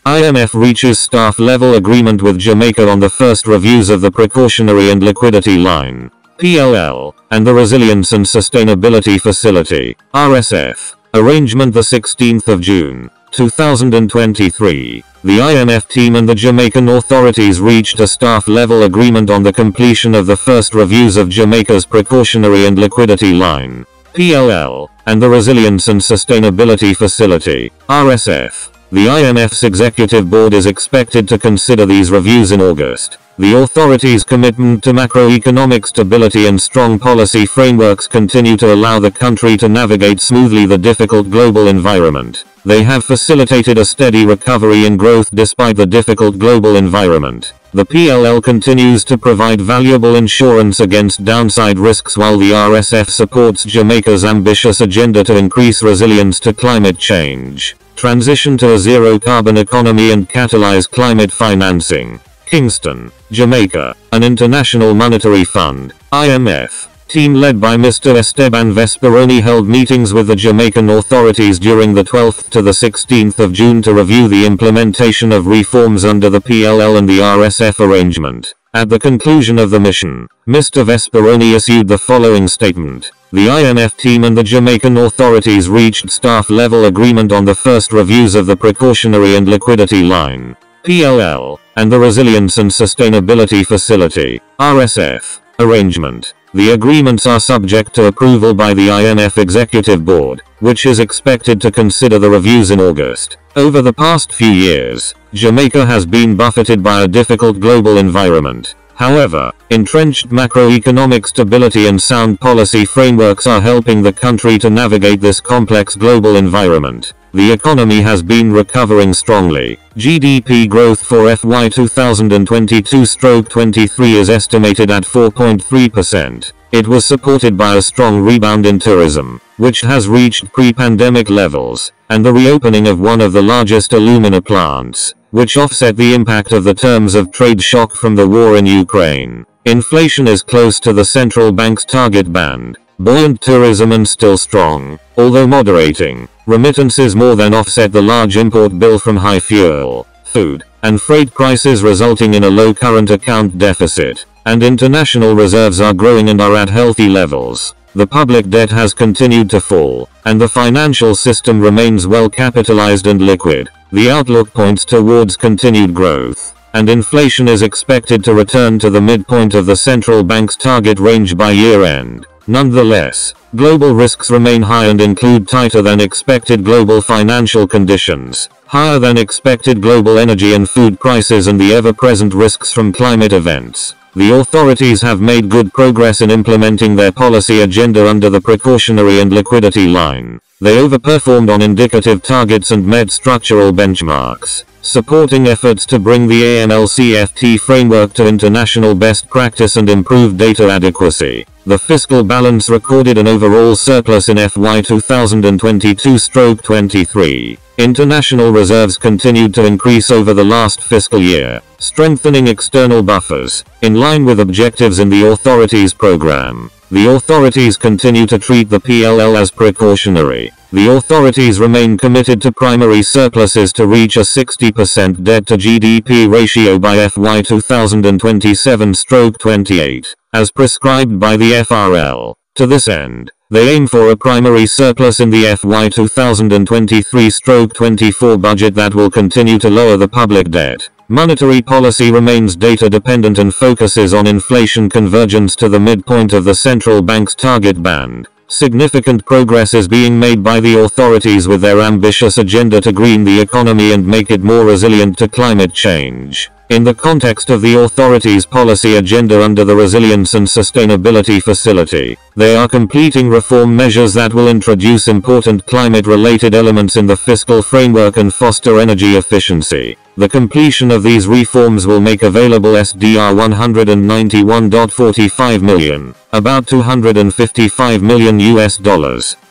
IMF reaches staff-level agreement with Jamaica on the first reviews of the Precautionary and Liquidity Line, PLL, and the Resilience and Sustainability Facility, RSF, arrangement the 16th of June, 2023. The IMF team and the Jamaican authorities reached a staff-level agreement on the completion of the first reviews of Jamaica's Precautionary and Liquidity Line, PLL, and the Resilience and Sustainability Facility, RSF. The IMF's executive board is expected to consider these reviews in August. The authorities' commitment to macroeconomic stability and strong policy frameworks continue to allow the country to navigate smoothly the difficult global environment. They have facilitated a steady recovery and growth despite the difficult global environment. The PLL continues to provide valuable insurance against downside risks while the RSF supports Jamaica's ambitious agenda to increase resilience to climate change, transition to a zero-carbon economy and catalyze climate financing. Kingston, Jamaica, an International Monetary Fund, IMF, team led by Mr. Esteban Vesperoni held meetings with the Jamaican authorities during the 12th to the 16th of June to review the implementation of reforms under the PLL and the RSF arrangement. At the conclusion of the mission, Mr. Vesperoni issued the following statement. The IMF team and the Jamaican authorities reached staff-level agreement on the first reviews of the Precautionary and Liquidity Line, PLL, and the Resilience and Sustainability Facility, RSF, arrangement. The agreements are subject to approval by the IMF Executive Board, which is expected to consider the reviews in August. Over the past few years, Jamaica has been buffeted by a difficult global environment. However, entrenched macroeconomic stability and sound policy frameworks are helping the country to navigate this complex global environment. The economy has been recovering strongly. GDP growth for FY 2022/23 is estimated at 4.3%. It was supported by a strong rebound in tourism, which has reached pre-pandemic levels, and the reopening of one of the largest alumina plants, which offset the impact of the terms of trade shock from the war in Ukraine. Inflation is close to the central bank's target band. Buoyant tourism and still strong, although moderating. Remittances more than offset the large import bill from high fuel, food, and freight prices resulting in a low current account deficit. And international reserves are growing and are at healthy levels. The public debt has continued to fall, and the financial system remains well capitalized and liquid. The outlook points towards continued growth, and inflation is expected to return to the midpoint of the central bank's target range by year-end. Nonetheless, global risks remain high and include tighter than expected global financial conditions, higher than expected global energy and food prices, and the ever-present risks from climate events. The authorities have made good progress in implementing their policy agenda under the Precautionary and Liquidity Line. They overperformed on indicative targets and met structural benchmarks, supporting efforts to bring the AML-CFT framework to international best practice and improve data adequacy. The fiscal balance recorded an overall surplus in FY 2022/23. International reserves continued to increase over the last fiscal year, strengthening external buffers, in line with objectives in the authorities' program. The authorities continue to treat the PLL as precautionary. The authorities remain committed to primary surpluses to reach a 60% debt-to-GDP ratio by FY 2027/28, as prescribed by the FRL. To this end, they aim for a primary surplus in the FY 2023/24 budget that will continue to lower the public debt. Monetary policy remains data-dependent and focuses on inflation convergence to the midpoint of the central bank's target band. Significant progress is being made by the authorities with their ambitious agenda to green the economy and make it more resilient to climate change. In the context of the authorities' policy agenda under the Resilience and Sustainability Facility, they are completing reform measures that will introduce important climate-related elements in the fiscal framework and foster energy efficiency. The completion of these reforms will make available SDR $191.45 million, about $255 million US,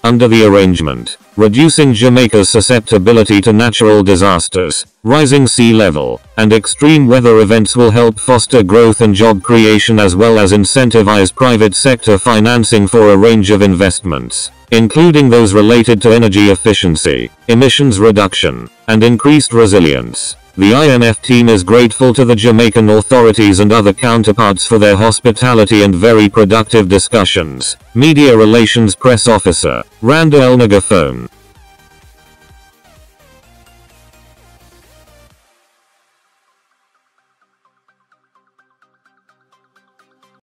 under the arrangement, reducing Jamaica's susceptibility to natural disasters. Rising sea level and extreme weather events will help foster growth and job creation as well as incentivize private sector financing for a range of investments, including those related to energy efficiency, emissions reduction, and increased resilience. The IMF team is grateful to the Jamaican authorities and other counterparts for their hospitality and very productive discussions. Media Relations Press Officer, Randa El Nagaphone.